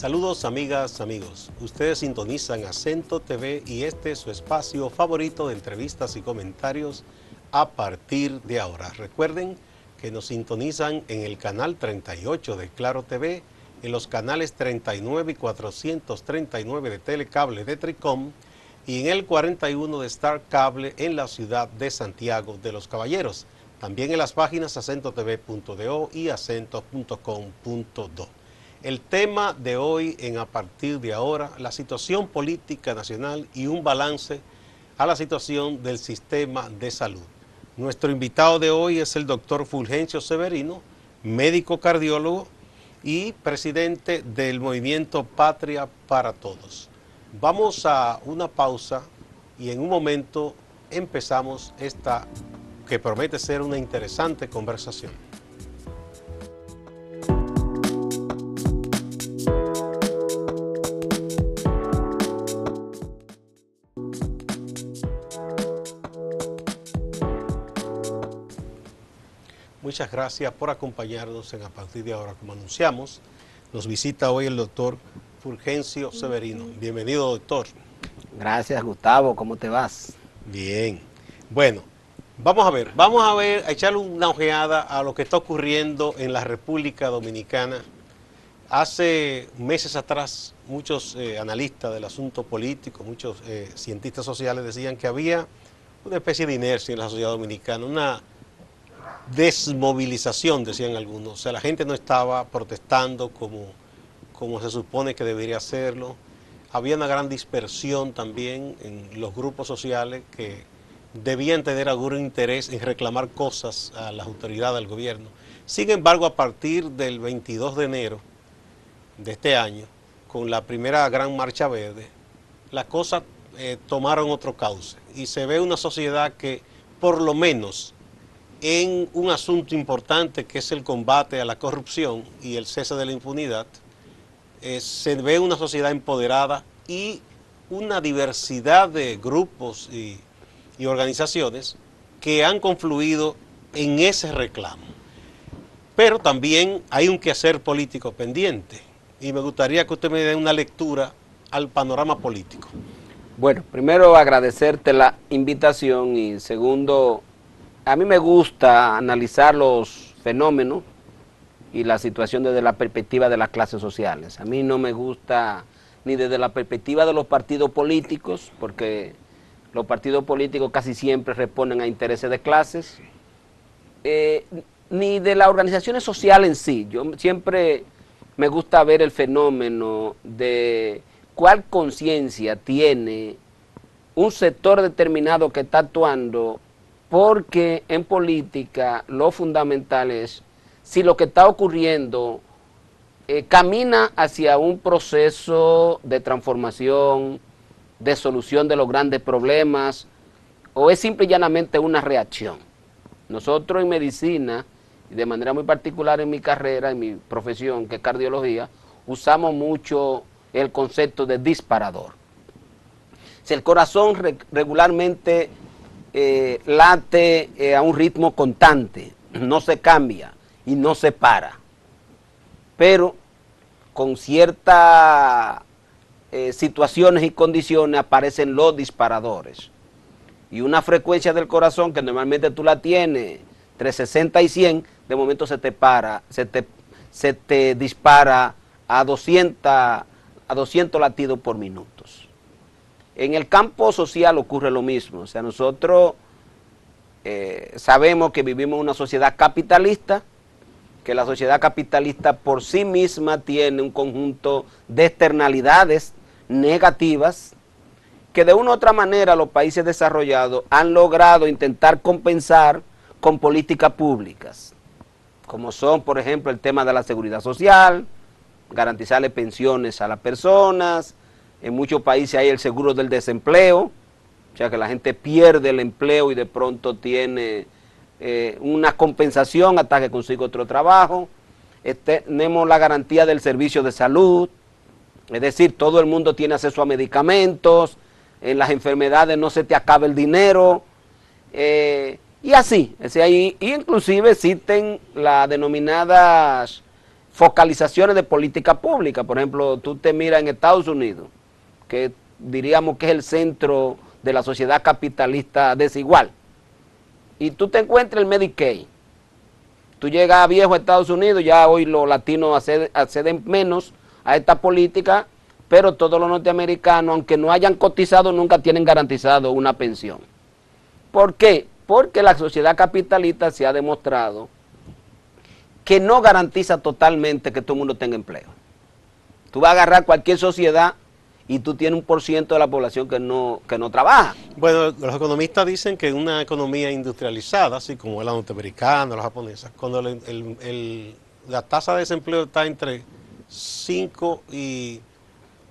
Saludos amigas, amigos. Ustedes sintonizan Acento TV y este es su espacio favorito de entrevistas y comentarios a partir de ahora. Recuerden que nos sintonizan en el canal 38 de Claro TV, en los canales 39 y 439 de Telecable de Tricom y en el 41 de Star Cable en la ciudad de Santiago de los Caballeros. También en las páginas acentotv.do y acento.com.do. El tema de hoy en A Partir de Ahora, la situación política nacional y un balance a la situación del sistema de salud. Nuestro invitado de hoy es el doctor Fulgencio Severino, médico cardiólogo y presidente del movimiento Patria para Todos. Vamos a una pausa y en un momento empezamos esta que promete ser una interesante conversación. Muchas gracias por acompañarnos en A Partir de Ahora. Como anunciamos, nos visita hoy el doctor Fulgencio Severino. Bienvenido, doctor. Gracias, Gustavo. ¿Cómo te vas? Bien. Bueno, vamos a echarle una ojeada a lo que está ocurriendo en la República Dominicana. Hace meses atrás, muchos analistas del asunto político, muchos cientistas sociales decían que había una especie de inercia en la sociedad dominicana, una desmovilización, decían algunos. O sea, la gente no estaba protestando como se supone que debería hacerlo. Había una gran dispersión también en los grupos sociales que debían tener algún interés en reclamar cosas a las autoridades del gobierno. Sin embargo, a partir del 22 de enero de este año, con la primera gran marcha verde, las cosas tomaron otro cauce y se ve una sociedad que, por lo menos en un asunto importante que es el combate a la corrupción y el cese de la impunidad, se ve una sociedad empoderada y una diversidad de grupos y organizaciones que han confluido en ese reclamo. Pero también hay un quehacer político pendiente y me gustaría que usted me dé una lectura al panorama político. Bueno, primero agradecerte la invitación y segundo, a mí me gusta analizar los fenómenos y la situación desde la perspectiva de las clases sociales. A mí no me gusta ni desde la perspectiva de los partidos políticos, porque los partidos políticos casi siempre responden a intereses de clases, ni de las organizaciones sociales en sí. Yo siempre me gusta ver el fenómeno de cuál conciencia tiene un sector determinado que está actuando, porque en política lo fundamental es si lo que está ocurriendo camina hacia un proceso de transformación, de solución de los grandes problemas, o es simple y llanamente una reacción. Nosotros en medicina, y de manera muy particular en mi carrera, en mi profesión, que es cardiología, usamos mucho el concepto de disparador. Si el corazón regularmente late a un ritmo constante, no se cambia y no se para, pero con ciertas situaciones y condiciones aparecen los disparadores, y una frecuencia del corazón que normalmente tú la tienes entre 60 y 100, de momento se te para, se te dispara a 200 latidos por minutos. En el campo social ocurre lo mismo. O sea, nosotros sabemos que vivimos en una sociedad capitalista, que la sociedad capitalista por sí misma tiene un conjunto de externalidades negativas que de una u otra manera los países desarrollados han logrado intentar compensar con políticas públicas, como son, por ejemplo, el tema de la seguridad social, garantizarle pensiones a las personas. En muchos países hay el seguro del desempleo, o sea que la gente pierde el empleo y de pronto tiene una compensación hasta que consiga otro trabajo. Tenemos la garantía del servicio de salud, es decir, todo el mundo tiene acceso a medicamentos, en las enfermedades no se te acaba el dinero, y así, y inclusive existen las denominadas focalizaciones de política pública. Por ejemplo, tú te miras en Estados Unidos, que diríamos que es el centro de la sociedad capitalista desigual, y tú te encuentras el Medicaid. Tú llegas a viejo a Estados Unidos, ya hoy los latinos acceden menos a esta política, pero todos los norteamericanos, aunque no hayan cotizado, nunca tienen garantizado una pensión. ¿Por qué? Porque la sociedad capitalista se ha demostrado que no garantiza totalmente que todo el mundo tenga empleo. Tú vas a agarrar cualquier sociedad y tú tienes un % de la población que no trabaja. Bueno, los economistas dicen que en una economía industrializada, así como la norteamericana, la japonesa, cuando la tasa de desempleo está entre 5 y...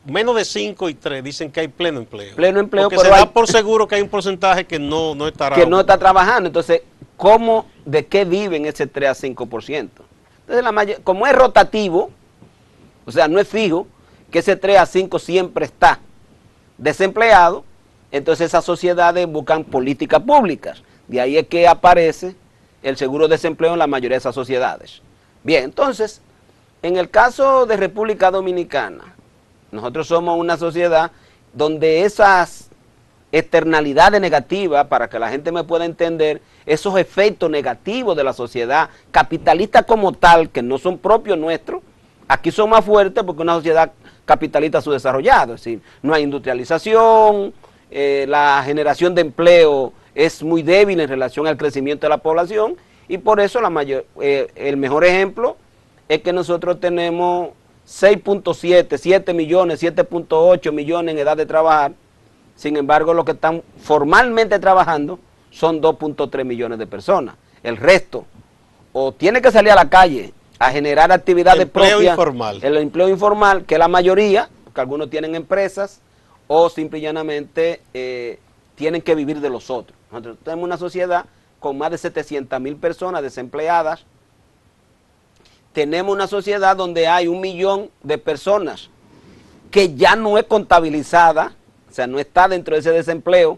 menos de 5 y 3, dicen que hay pleno empleo. Pleno empleo, porque se da por seguro que hay un porcentaje que no estará. Que no está trabajando. Entonces, ¿de qué viven ese 3 a 5%? Entonces, como es rotativo, o sea, no es fijo, que ese 3 a 5 siempre está desempleado, entonces esas sociedades buscan políticas públicas. De ahí es que aparece el seguro de desempleo en la mayoría de esas sociedades. Bien, entonces, en el caso de República Dominicana, nosotros somos una sociedad donde esas externalidades negativas, para que la gente me pueda entender, esos efectos negativos de la sociedad capitalista como tal, que no son propios nuestros, aquí son más fuertes porque una sociedad capitalista subdesarrollada, es decir, no hay industrialización, la generación de empleo es muy débil en relación al crecimiento de la población, y por eso el mejor ejemplo es que nosotros tenemos 6.7, 7 millones, 7.8 millones en edad de trabajar. Sin embargo, los que están formalmente trabajando son 2.3 millones de personas. El resto o tiene que salir a la calle a generar actividades propias, informal. El empleo informal, que es la mayoría, porque algunos tienen empresas, o simple y llanamente tienen que vivir de los otros. Nosotros tenemos una sociedad con más de 700,000 personas desempleadas. Tenemos una sociedad donde hay 1 millón de personas que ya no es contabilizada, o sea, no está dentro de ese desempleo,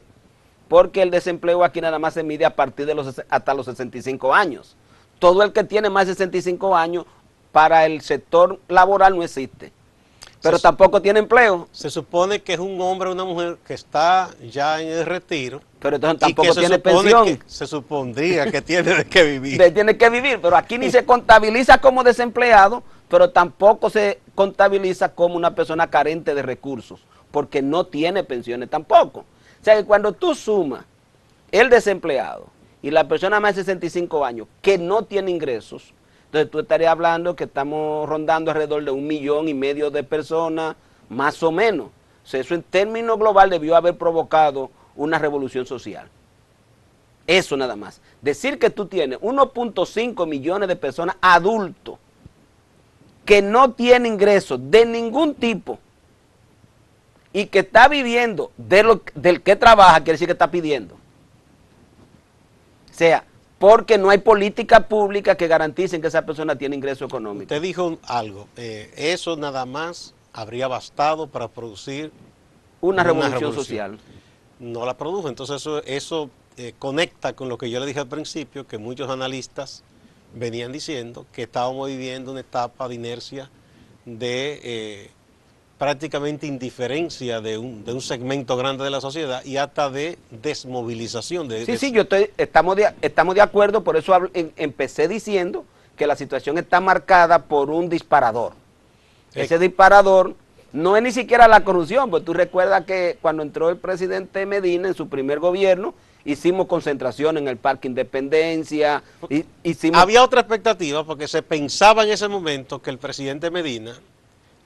porque el desempleo aquí nada más se mide a partir de hasta los 65 años. Todo el que tiene más de 65 años, para el sector laboral no existe, pero tampoco tiene empleo. Se supone que es un hombre o una mujer que está ya en el retiro, pero entonces tampoco tiene pensión. Se supondría que tiene que vivir. Tiene que vivir, pero aquí ni se contabiliza como desempleado, pero tampoco se contabiliza como una persona carente de recursos, porque no tiene pensiones tampoco. O sea que cuando tú sumas el desempleado y la persona más de 65 años que no tiene ingresos, entonces tú estarías hablando que estamos rondando alrededor de 1,5 millones de personas, más o menos. O sea, eso en términos global debió haber provocado una revolución social. Eso nada más. Decir que tú tienes 1.5 millones de personas adultos que no tienen ingresos de ningún tipo y que está viviendo del que trabaja, quiere decir que está pidiendo. O sea, porque no hay política pública que garanticen que esa persona tiene ingreso económico. Usted dijo algo, eso nada más habría bastado para producir una revolución social. No la produjo, entonces eso conecta con lo que yo le dije al principio, que muchos analistas venían diciendo que estábamos viviendo una etapa de inercia, de prácticamente indiferencia de un segmento grande de la sociedad y hasta de desmovilización. Sí, estamos de acuerdo, por eso empecé diciendo que la situación está marcada por un disparador. Ese disparador no es ni siquiera la corrupción, porque tú recuerdas que cuando entró el presidente Medina en su primer gobierno, hicimos concentración en el Parque Independencia. Había otra expectativa, porque se pensaba en ese momento que el presidente Medina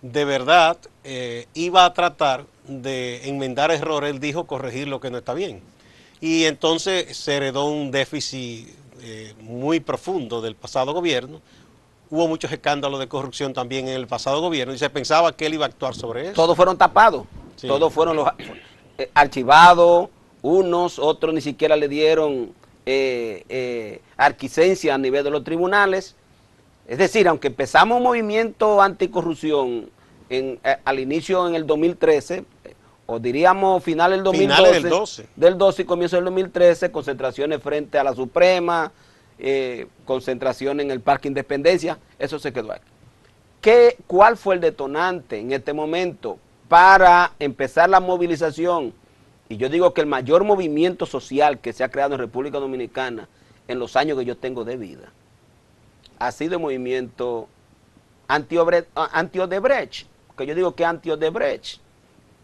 de verdad iba a tratar de enmendar errores. Él dijo corregir lo que no está bien. Y entonces se heredó un déficit muy profundo del pasado gobierno. Hubo muchos escándalos de corrupción también en el pasado gobierno y se pensaba que él iba a actuar sobre eso. Todos fueron tapados, sí. Todos fueron archivados, otros ni siquiera le dieron arquisencia a nivel de los tribunales. Es decir, aunque empezamos un movimiento anticorrupción al inicio en el 2013, o diríamos finales del 12 y comienzo del 2013, concentraciones frente a la Suprema, concentración en el Parque Independencia, eso se quedó aquí. ¿Cuál fue el detonante en este momento para empezar la movilización? Y yo digo que el mayor movimiento social que se ha creado en República Dominicana en los años que yo tengo de vida ha sido el movimiento anti-Odebrecht, que yo digo que anti-Odebrecht,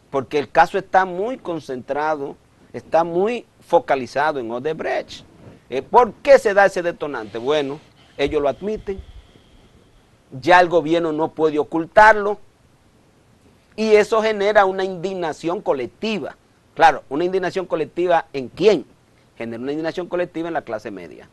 porque el caso está muy concentrado, está muy focalizado en Odebrecht. ¿Por qué se da ese detonante? Bueno, ellos lo admiten, ya el gobierno no puede ocultarlo, y eso genera una indignación colectiva. Claro, una indignación colectiva ¿en quién? Genera una indignación colectiva en la clase media.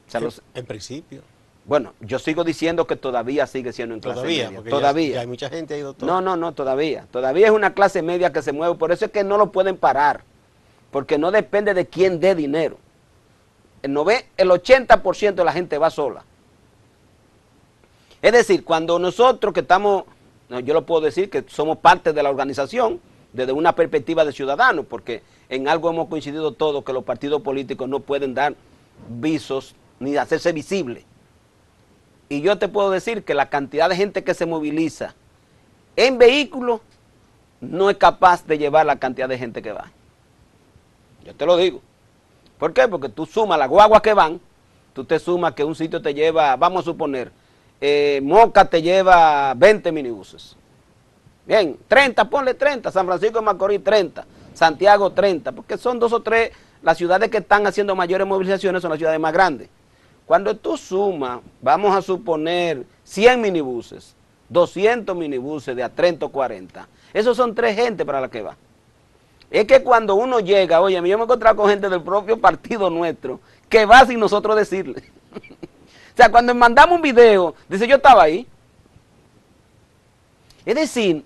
O sea, en principio. Bueno, yo sigo diciendo que todavía sigue siendo en clase media. Todavía. Ya hay mucha gente ahí, doctor. No, todavía. Todavía es una clase media que se mueve. Por eso es que no lo pueden parar. Porque no depende de quién dé dinero. El 80% de la gente va sola. Es decir, cuando nosotros que estamos, yo lo puedo decir que somos parte de la organización desde una perspectiva de ciudadanos, porque en algo hemos coincidido todos que los partidos políticos no pueden dar visos ni hacerse visibles. Y yo te puedo decir que la cantidad de gente que se moviliza en vehículos no es capaz de llevar la cantidad de gente que va. Yo te lo digo. ¿Por qué? Porque tú sumas las guaguas que van, tú te sumas que un sitio te lleva, vamos a suponer, Moca te lleva 20 minibuses. Bien, 30, ponle 30, San Francisco de Macorís 30, Santiago 30, porque son 2 o 3, las ciudades que están haciendo mayores movilizaciones son las ciudades más grandes. Cuando tú sumas, vamos a suponer 100 minibuses, 200 minibuses de a 30 o 40, esos son 3 gente para la que va. Es que cuando uno llega, oye, yo me he encontrado con gente del propio partido nuestro, que va sin nosotros decirle. O sea, cuando mandamos un video, dice, yo estaba ahí. Es decir,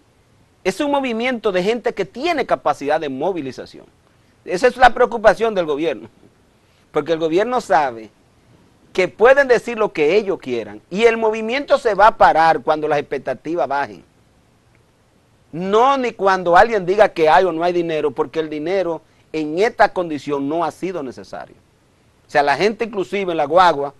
es un movimiento de gente que tiene capacidad de movilización. Esa es la preocupación del gobierno. Porque el gobierno sabe que pueden decir lo que ellos quieran y el movimiento se va a parar cuando las expectativas bajen. No ni cuando alguien diga que hay o no hay dinero, porque el dinero en esta condición no ha sido necesario. O sea, la gente inclusive en la guagua,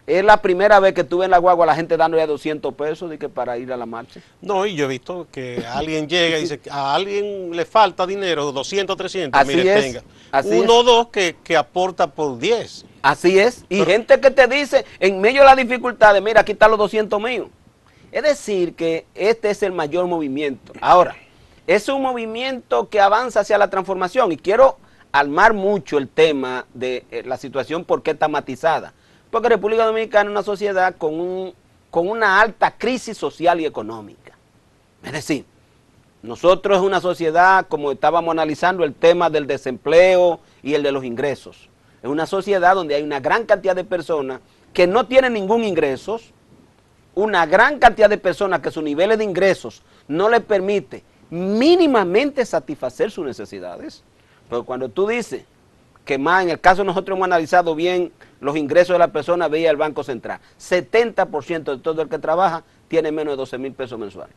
es la primera vez que tuve en la guagua la gente dándole 200 pesos de que para ir a la marcha. No, y yo he visto que alguien llega y dice, a alguien le falta dinero, 200, 300, así mire, es, tenga. Así Uno o es. dos que aporta por 10. Así es, y gente que te dice, en medio de las dificultades, mira, aquí están los 200 míos. Es decir, que este es el mayor movimiento. Ahora, es un movimiento que avanza hacia la transformación, y quiero armar mucho el tema de la situación, porque está matizada. Porque República Dominicana es una sociedad con una alta crisis social y económica. Es decir, nosotros es una sociedad, como estábamos analizando el tema del desempleo y el de los ingresos, es una sociedad donde hay una gran cantidad de personas que no tienen ningún ingreso, una gran cantidad de personas que sus niveles de ingresos no les permite mínimamente satisfacer sus necesidades. Pero cuando tú dices que más, en el caso nosotros hemos analizado bien los ingresos de la persona vía el Banco Central, 70% de todo el que trabaja tiene menos de 12,000 pesos mensuales.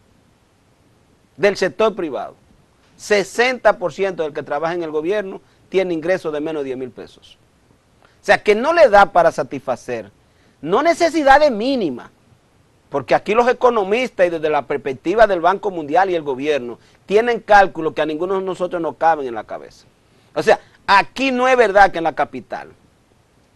Del sector privado, 60% del que trabaja en el gobierno tiene ingresos de menos de 10,000 pesos. O sea, que no le da para satisfacer, no necesidades mínimas, porque aquí los economistas y desde la perspectiva del Banco Mundial y el gobierno tienen cálculos que a ninguno de nosotros nos caben en la cabeza. O sea, aquí no es verdad que en la capital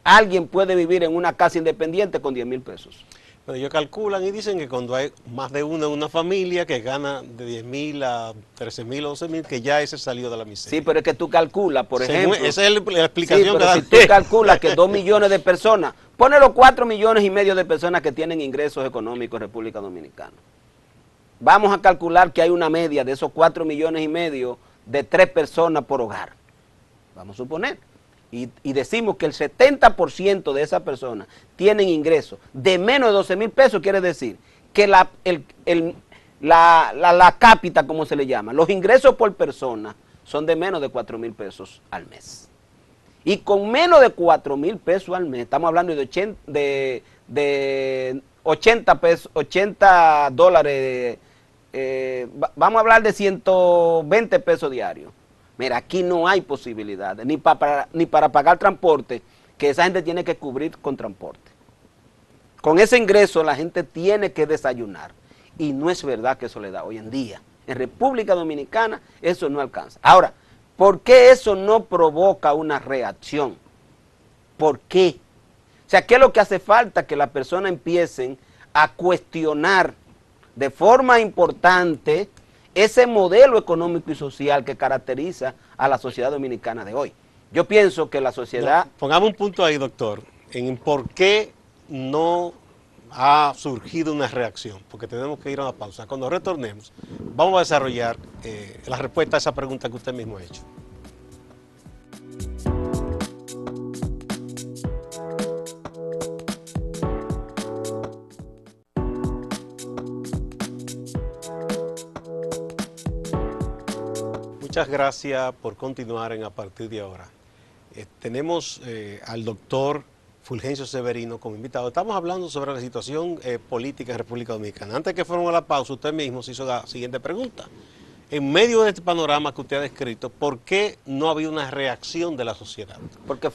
alguien puede vivir en una casa independiente con 10,000 pesos. Pero ellos calculan y dicen que cuando hay más de uno en una familia que gana de 10,000 a 13,000 o 12,000, que ya ese salió de la miseria. Sí, pero es que tú calculas, por ejemplo. Esa es la explicación sí, pero que si tú calculas que 2 millones de personas, pone los 4,5 millones de personas que tienen ingresos económicos en República Dominicana. Vamos a calcular que hay una media de esos 4,5 millones de 3 personas por hogar. Vamos a suponer. Y decimos que el 70% de esas personas tienen ingresos de menos de 12,000 pesos, quiere decir que la cápita, como se le llama, los ingresos por persona son de menos de 4,000 pesos al mes. Y con menos de 4,000 pesos al mes, estamos hablando de 80 pesos, 80 dólares, vamos a hablar de 120 pesos diarios. Mira, aquí no hay posibilidades, ni para pagar transporte, que esa gente tiene que cubrir con transporte. con ese ingreso la gente tiene que desayunar. Y no es verdad que eso le da hoy en día. En República Dominicana eso no alcanza. Ahora, ¿por qué eso no provoca una reacción? ¿Por qué? O sea, ¿qué es lo que hace falta? Que las personas empiecen a cuestionar de forma importante ese modelo económico y social que caracteriza a la sociedad dominicana de hoy. Yo pienso que la sociedad... No, pongamos un punto ahí, doctor, en por qué no ha surgido una reacción, porque tenemos que ir a una pausa. Cuando retornemos, vamos a desarrollar la respuesta a esa pregunta que usted mismo ha hecho. Muchas gracias por continuar en A Partir de Ahora. Tenemos al doctor Fulgencio Severino como invitado. Estamos hablando sobre la situación política en República Dominicana. Antes que fuéramos a la pausa, usted mismo se hizo la siguiente pregunta. En medio de este panorama que usted ha descrito, ¿por qué no ha habido una reacción de la sociedad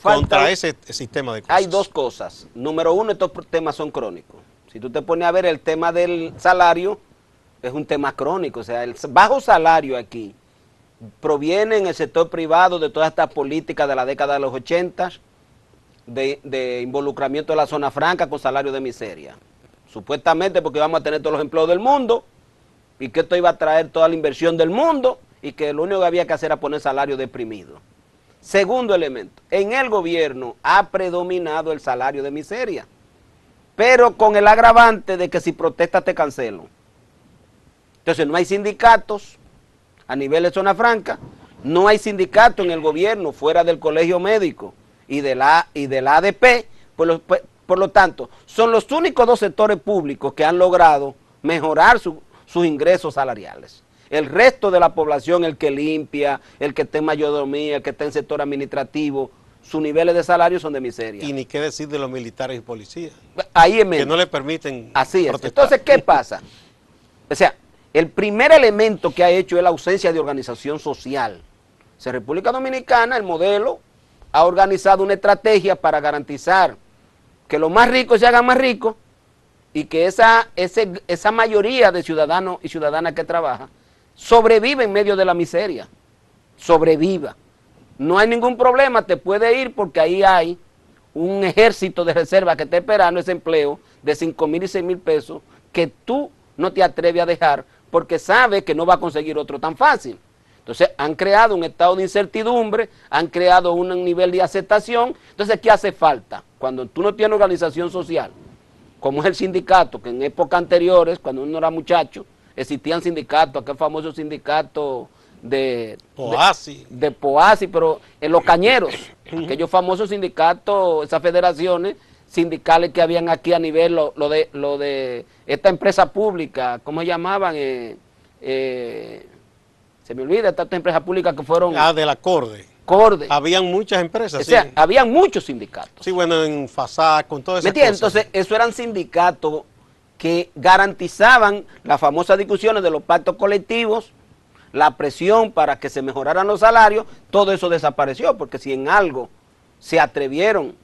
contra ese sistema de cosas? Hay dos cosas. Número uno, estos temas son crónicos. Si tú te pones a ver el tema del salario, es un tema crónico. O sea, el bajo salario aquí proviene en el sector privado de toda esta política de la década de los 80 de involucramiento de la zona franca con salario de miseria. Supuestamente porque vamos a tener todos los empleos del mundo y que esto iba a traer toda la inversión del mundo y que lo único que había que hacer era poner salario deprimido. Segundo elemento, en el gobierno ha predominado el salario de miseria, pero con el agravante de que si protestas te cancelo. Entonces no hay sindicatos a nivel de zona franca, no hay sindicato en el gobierno fuera del colegio médico y de la ADP, por lo tanto, son los únicos dos sectores públicos que han logrado mejorar sus ingresos salariales. El resto de la población, el que limpia, el que está en mayordomía, el que está en sector administrativo, sus niveles de salario son de miseria. Y ni qué decir de los militares y policías. Ahí es menos. Que no le permiten Así es. protestar. Entonces, ¿qué pasa? O sea, el primer elemento que ha hecho es la ausencia de organización social. O sea, República Dominicana, el modelo, ha organizado una estrategia para garantizar que los más ricos se hagan más ricos y que esa mayoría de ciudadanos y ciudadanas que trabaja sobrevive en medio de la miseria. Sobreviva. No hay ningún problema, te puede ir porque ahí hay un ejército de reserva que está esperando ese empleo de 5,000 y 6,000 pesos que tú no te atreves a dejar porque sabes que no va a conseguir otro tan fácil. Entonces han creado un estado de incertidumbre, han creado un nivel de aceptación. Entonces, ¿qué hace falta? Cuando tú no tienes organización social, como es el sindicato, que en épocas anteriores, cuando uno era muchacho, existían sindicatos, aquel famoso sindicato de Poasi, pero en Los Cañeros, aquellos famosos sindicatos, esas federaciones sindicales que habían aquí a nivel, lo de esta empresa pública, ¿cómo se llamaban? Se me olvida, estas empresas públicas que fueron... de la Corde. Habían muchas empresas, o sea, habían muchos sindicatos. Sí, bueno, en FASAC, con todas esas cosas. Entonces, eso eran sindicatos que garantizaban las famosas discusiones de los pactos colectivos, la presión para que se mejoraran los salarios. Todo eso desapareció, porque si en algo se atrevieron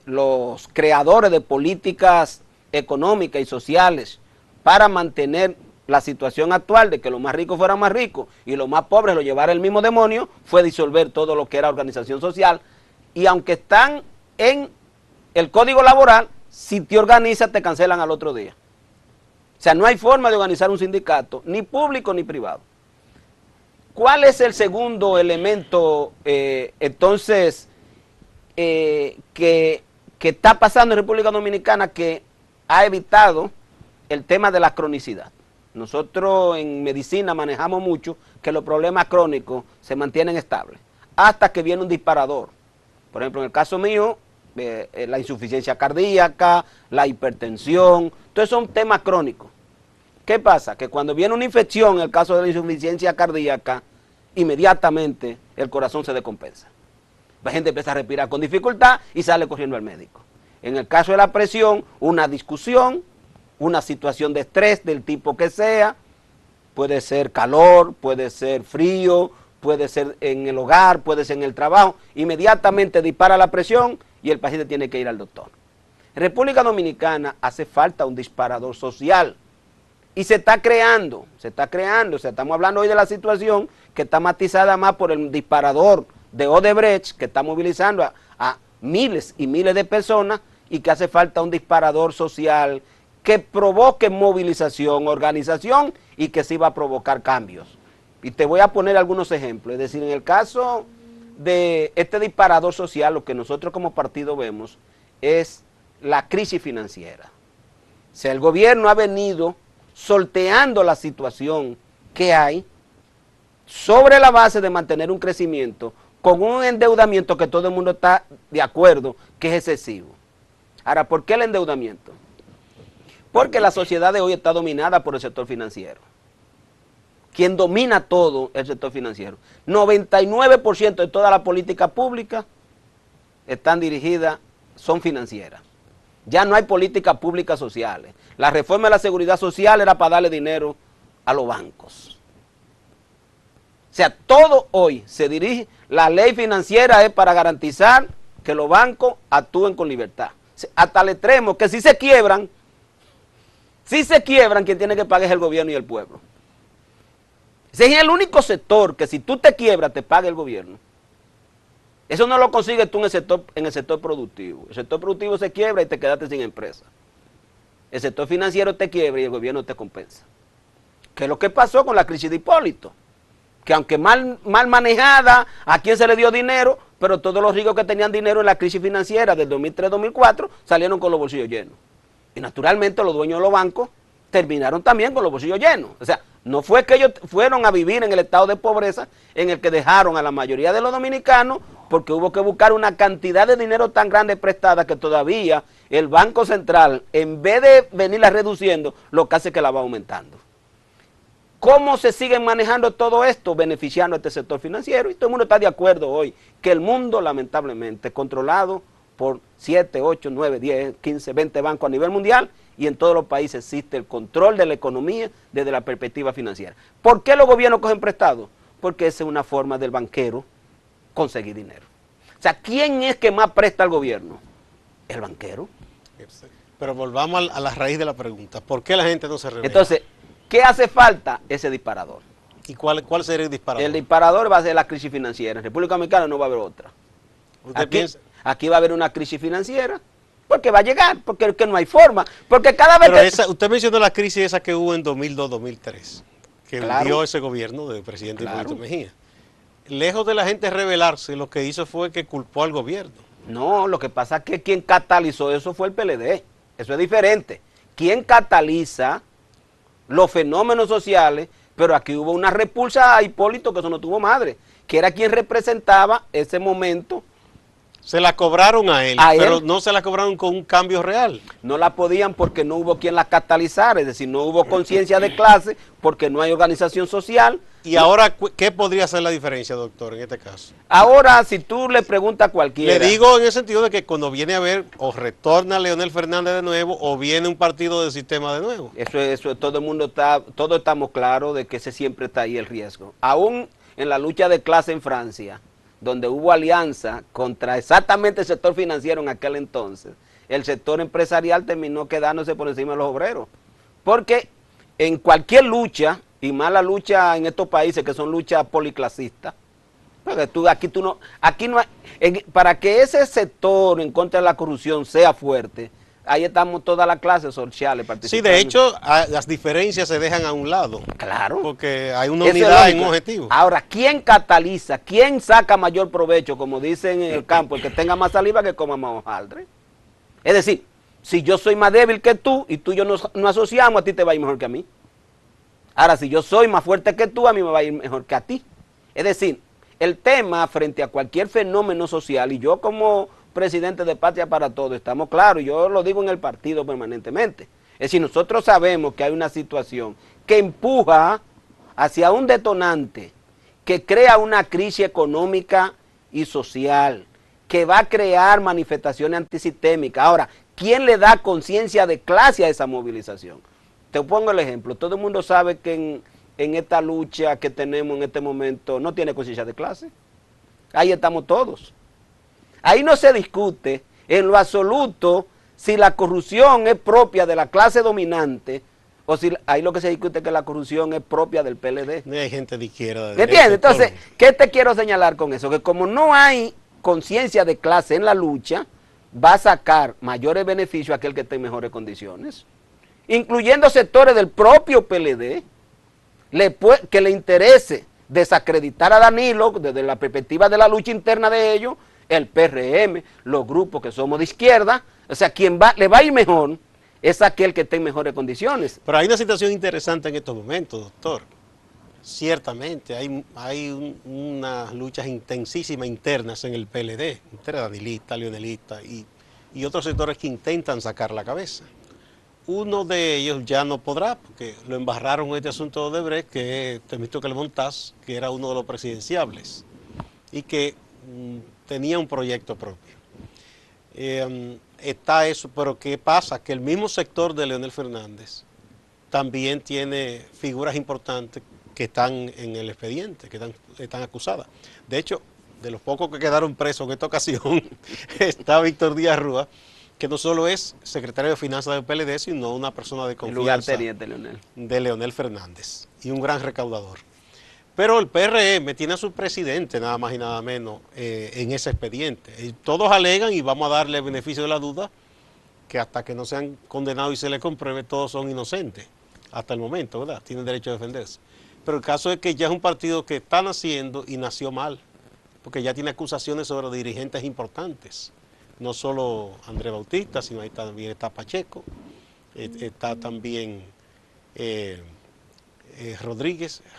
los creadores de políticas económicas y sociales para mantener la situación actual de que los más ricos fueran más ricos y los más pobres lo llevara el mismo demonio, fue disolver todo lo que era organización social. Y aunque están en el código laboral, si te organizas te cancelan al otro día. O sea, no hay forma de organizar un sindicato, ni público ni privado. ¿Cuál es el segundo elemento, entonces, que está pasando en República Dominicana que ha evitado el tema de la cronicidad? Nosotros en medicina manejamos mucho que los problemas crónicos se mantienen estables hasta que viene un disparador. Por ejemplo, en el caso mío, la insuficiencia cardíaca, la hipertensión, todos son temas crónicos. ¿Qué pasa? Que cuando viene una infección, en el caso de la insuficiencia cardíaca, inmediatamente el corazón se descompensa. La gente empieza a respirar con dificultad y sale corriendo al médico. En el caso de la presión, una discusión, una situación de estrés del tipo que sea, puede ser calor, puede ser frío, puede ser en el hogar, puede ser en el trabajo, inmediatamente dispara la presión y el paciente tiene que ir al doctor. En República Dominicana hace falta un disparador social y se está creando, o sea, estamos hablando hoy de la situación que está matizada más por el disparador de Odebrecht, que está movilizando a miles y miles de personas y que hace falta un disparador social que provoque movilización, organización y que sí va a provocar cambios. Y te voy a poner algunos ejemplos, es decir, en el caso de este disparador social, lo que nosotros como partido vemos es la crisis financiera. O sea, el gobierno ha venido sorteando la situación que hay sobre la base de mantener un crecimiento con un endeudamiento que todo el mundo está de acuerdo que es excesivo. Ahora, ¿por qué el endeudamiento? Porque la sociedad de hoy está dominada por el sector financiero. Quien domina todo es el sector financiero. 99% de toda la política pública están dirigidas, son financieras. Ya no hay políticas públicas sociales. La reforma de la seguridad social era para darle dinero a los bancos. O sea, todo hoy se dirige, la ley financiera es para garantizar que los bancos actúen con libertad. O sea, hasta el extremo que si se quiebran, quien tiene que pagar es el gobierno y el pueblo. Ese es el único sector que si tú te quiebras te paga el gobierno. Eso no lo consigues tú en el sector productivo. El sector productivo se quiebra y te quedaste sin empresa. El sector financiero te quiebra y el gobierno te compensa. ¿Qué es lo que pasó con la crisis de Hipólito? Que aunque mal manejada, a quien se le dio dinero, pero todos los ricos que tenían dinero en la crisis financiera del 2003-2004 salieron con los bolsillos llenos. Y naturalmente los dueños de los bancos terminaron también con los bolsillos llenos. O sea, no fue que ellos fueron a vivir en el estado de pobreza en el que dejaron a la mayoría de los dominicanos porque hubo que buscar una cantidad de dinero tan grande prestada que todavía el Banco Central, en vez de venirla reduciendo, lo que hace es que la va aumentando. ¿Cómo se siguen manejando todo esto? Beneficiando a este sector financiero, y todo el mundo está de acuerdo hoy que el mundo, lamentablemente, controlado por 7, 8, 9, 10, 15, 20 bancos a nivel mundial, y en todos los países existe el control de la economía desde la perspectiva financiera. ¿Por qué los gobiernos cogen prestado? Porque esa es una forma del banquero conseguir dinero. O sea, ¿quién es que más presta al gobierno? El banquero. Pero volvamos a la raíz de la pregunta. ¿Por qué la gente no se revela? Entonces, ¿qué hace falta? Ese disparador. ¿Y cuál sería el disparador? El disparador va a ser la crisis financiera. En República Dominicana no va a haber otra. Aquí va a haber una crisis financiera, porque va a llegar, porque no hay forma. Porque cada vez usted mencionó la crisis esa que hubo en 2002-2003, que Claro. dio ese gobierno del presidente Claro. Hipólito Mejía. Lejos de la gente rebelarse, lo que hizo fue que culpó al gobierno. No, lo que pasa es que quien catalizó eso fue el PLD. Eso es diferente. Quien cataliza los fenómenos sociales, pero aquí hubo una repulsa a Hipólito que eso no tuvo madre, que era quien representaba ese momento. Se la cobraron a él, pero no se la cobraron con un cambio real. No la podían porque no hubo quien la catalizara, es decir, no hubo conciencia de clase, porque no hay organización social. Y ahora, ¿qué podría ser la diferencia, doctor, en este caso? Ahora, si tú le preguntas a cualquiera... Le digo en el sentido de que cuando viene a ver, o retorna Leonel Fernández de nuevo, o viene un partido del sistema de nuevo. Eso todo el mundo todos estamos claros de que ese siempre está ahí el riesgo. Aún en la lucha de clase en Francia, donde hubo alianza contra exactamente el sector financiero en aquel entonces, el sector empresarial terminó quedándose por encima de los obreros. Porque en cualquier lucha, y más la lucha en estos países que son luchas policlasistas, porque para que ese sector en contra de la corrupción sea fuerte, ahí estamos todas las clases sociales participando. Sí, de hecho, las diferencias se dejan a un lado. Claro. Porque hay una unidad en un objetivo. Ahora, ¿quién cataliza? ¿Quién saca mayor provecho? Como dicen en el campo, el que tenga más saliva que coma más hojaldre. Es decir, si yo soy más débil que tú y tú y yo no asociamos, a ti te va a ir mejor que a mí. Ahora, si yo soy más fuerte que tú, a mí me va a ir mejor que a ti. Es decir, el tema frente a cualquier fenómeno social, y yo como presidente de Patria para Todos, estamos claros, y yo lo digo en el partido permanentemente. Es decir, nosotros sabemos que hay una situación que empuja hacia un detonante, que crea una crisis económica y social, que va a crear manifestaciones antisistémicas. Ahora, ¿quién le da conciencia de clase a esa movilización? Te pongo el ejemplo, todo el mundo sabe que en esta lucha que tenemos en este momento no tiene conciencia de clase. Ahí estamos todos. Ahí no se discute en lo absoluto si la corrupción es propia de la clase dominante, o si ahí lo que se discute es que la corrupción es propia del PLD. No hay gente de izquierda, de ¿Me derecha, entiendes? Entonces, ¿qué te quiero señalar con eso? Que como no hay conciencia de clase en la lucha, va a sacar mayores beneficios a aquel que esté en mejores condiciones, incluyendo sectores del propio PLD, que le interese desacreditar a Danilo desde la perspectiva de la lucha interna de ellos, el PRM, los grupos que somos de izquierda, o sea, quien le va a ir mejor es aquel que esté en mejores condiciones. Pero hay una situación interesante en estos momentos, doctor. Ciertamente, hay unas luchas intensísimas internas en el PLD, entre danilistas, leonelistas y otros sectores que intentan sacar la cabeza. Uno de ellos ya no podrá, porque lo embarraron en este asunto de Odebrecht, que es Temístocles Montaz, que era uno de los presidenciables y que tenía un proyecto propio. Está eso, pero ¿qué pasa? Que el mismo sector de Leonel Fernández también tiene figuras importantes que están en el expediente, que están acusadas. De hecho, de los pocos que quedaron presos en esta ocasión, está Víctor Díaz Rúa, que no solo es secretario de Finanzas del PLD, sino una persona de confianza de Leonel Fernández y un gran recaudador. Pero el PRM tiene a su presidente, nada más y nada menos, en ese expediente. Y todos alegan, y vamos a darle el beneficio de la duda, que hasta que no sean condenados y se les compruebe, todos son inocentes, hasta el momento, ¿verdad? Tienen derecho a defenderse. Pero el caso es que ya es un partido que está naciendo y nació mal, porque ya tiene acusaciones sobre dirigentes importantes. No solo Andrés Bautista, sino ahí también está Pacheco, está también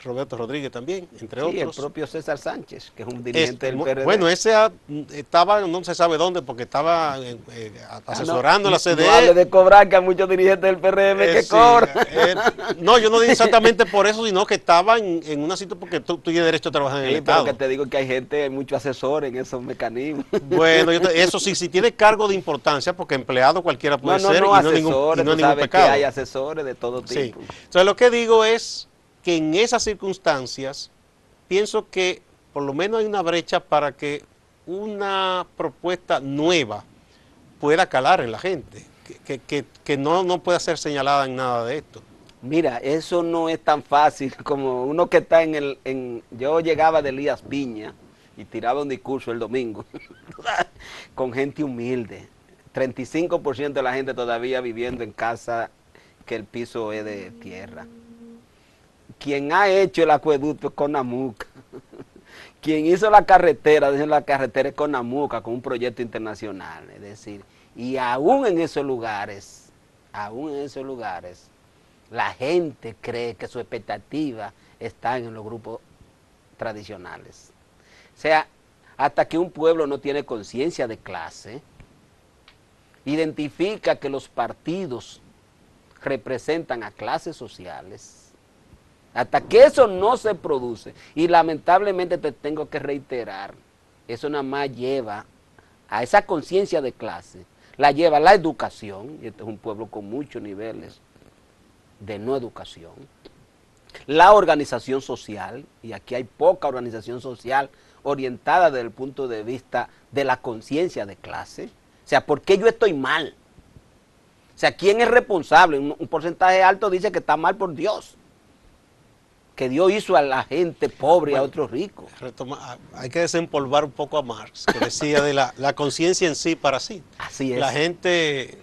Roberto Rodríguez también, entre otros. Sí, el propio César Sánchez, que es un dirigente del PRD. Bueno, ese estaba, no se sabe dónde, porque estaba asesorando la CDE. No hable de cobrar, que hay muchos dirigentes del PRM que sí, cobran. No, yo no digo exactamente por eso, sino que estaba en una situación, porque tú tienes derecho a trabajar en el Estado. Pero que te digo que hay gente, hay muchos asesores en esos mecanismos. Bueno, eso sí, si tiene cargo de importancia, porque empleado cualquiera puede ser, y no es ningún pecado. Que hay asesores de todo tipo. Sí. Entonces lo que digo es que en esas circunstancias pienso que por lo menos hay una brecha para que una propuesta nueva pueda calar en la gente, que no pueda ser señalada en nada de esto. Mira, eso no es tan fácil como uno que está yo llegaba de Elías Piña y tiraba un discurso el domingo con gente humilde, 35% de la gente todavía viviendo en casa que el piso es de tierra. Quien ha hecho el acueducto es Conamuca. Quien hizo la carretera es Conamuca, con un proyecto internacional. Es decir, y aún en esos lugares, la gente cree que su expectativa está en los grupos tradicionales. O sea, hasta que un pueblo no tiene conciencia de clase, identifica que los partidos representan a clases sociales, hasta que eso no se produce, y lamentablemente te tengo que reiterar, eso nada más lleva a esa conciencia de clase, la lleva la educación, y este es un pueblo con muchos niveles de no educación, la organización social, y aquí hay poca organización social orientada desde el punto de vista de la conciencia de clase, o sea, ¿por qué yo estoy mal? O sea, ¿quién es responsable? Un porcentaje alto dice que está mal por Dios, que Dios hizo a la gente pobre y a otros ricos. Hay que desempolvar un poco a Marx, que decía de la conciencia en sí para sí. Así es. La gente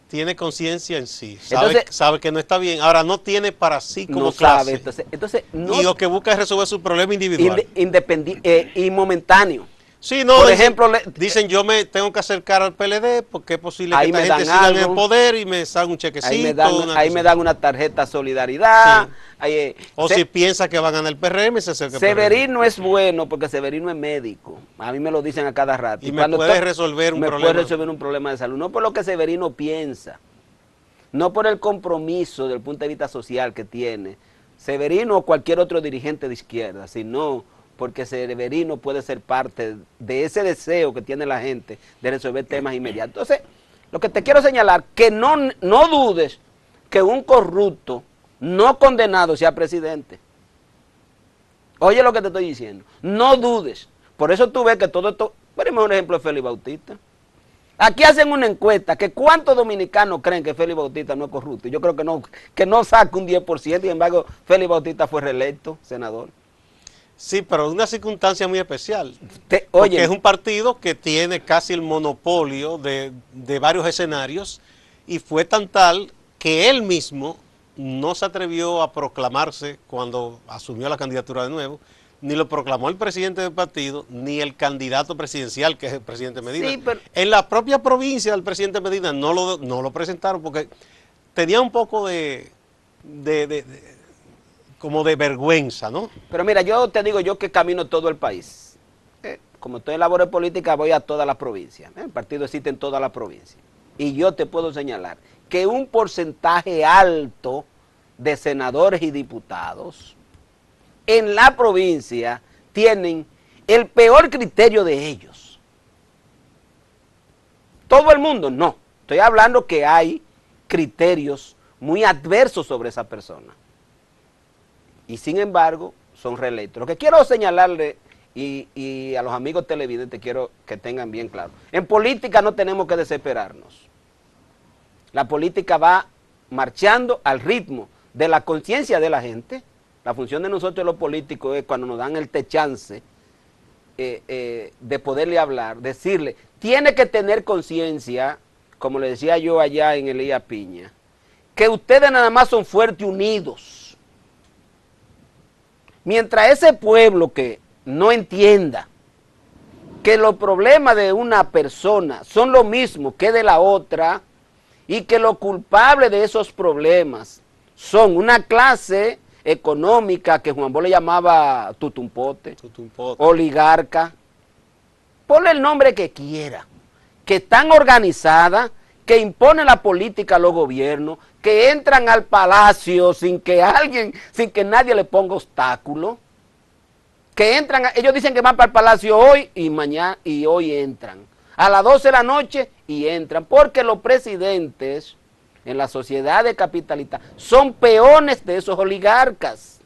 tiene conciencia en sí, sabe que no está bien, ahora no tiene para sí como no clase. Sabe, entonces no, y lo que busca es resolver su problema individual. Y momentáneo. Sí, no, por ejemplo, dicen yo me tengo que acercar al PLD porque es posible que esta gente siga en el poder y me salga un chequecito. Ahí me dan una tarjeta solidaridad. Sí. Si piensa que van a ganar el PRM, se acerca al Severino es bueno porque Severino es médico. A mí me lo dicen a cada rato. Y me puede resolver un problema. Me puede resolver un problema de salud. No por lo que Severino piensa, no por el compromiso desde el punto de vista social que tiene Severino o cualquier otro dirigente de izquierda, sino porque Severino puede ser parte de ese deseo que tiene la gente de resolver temas inmediatos. Entonces, lo que te quiero señalar, que no dudes que un corrupto no condenado sea presidente. Oye lo que te estoy diciendo, no dudes. Por eso tú ves que todo esto, ponemos un ejemplo de Félix Bautista. Aquí hacen una encuesta, que ¿cuántos dominicanos creen que Félix Bautista no es corrupto? Yo creo que no saca un 10%, sin embargo, Félix Bautista fue reelecto senador. Sí, pero es una circunstancia muy especial. Oye, porque es un partido que tiene casi el monopolio de varios escenarios y fue tan tal que él mismo no se atrevió a proclamarse cuando asumió la candidatura de nuevo, ni lo proclamó el presidente del partido, ni el candidato presidencial, que es el presidente Medina. Sí, pero en la propia provincia del presidente Medina no lo presentaron porque tenía un poco como de vergüenza, ¿no? Pero mira, yo te digo, yo que camino todo el país. Como estoy en labores políticas, voy a todas las provincias. El partido existe en todas las provincias. Y yo te puedo señalar que un porcentaje alto de senadores y diputados en la provincia tienen el peor criterio de ellos. Todo el mundo, no. Estoy hablando que hay criterios muy adversos sobre esa persona. Y sin embargo, son reelectos. Lo que quiero señalarle y a los amigos televidentes quiero que tengan bien claro. En política no tenemos que desesperarnos. La política va marchando al ritmo de la conciencia de la gente. La función de nosotros los políticos es cuando nos dan el chance de poderle hablar, decirle, tiene que tener conciencia, como le decía yo allá en Elías Piña, que ustedes nada más son fuertes y unidos. Mientras ese pueblo que no entienda que los problemas de una persona son lo mismo que de la otra y que los culpables de esos problemas son una clase económica que Juan Bosch le llamaba tutumpote, oligarca, ponle el nombre que quiera, que están organizadas, que imponen la política a los gobiernos, que entran al palacio sin que nadie le ponga obstáculo, que entran, ellos dicen que van para el palacio hoy y mañana y hoy entran, a las 12 de la noche y entran, porque los presidentes en las sociedades capitalistas son peones de esos oligarcas.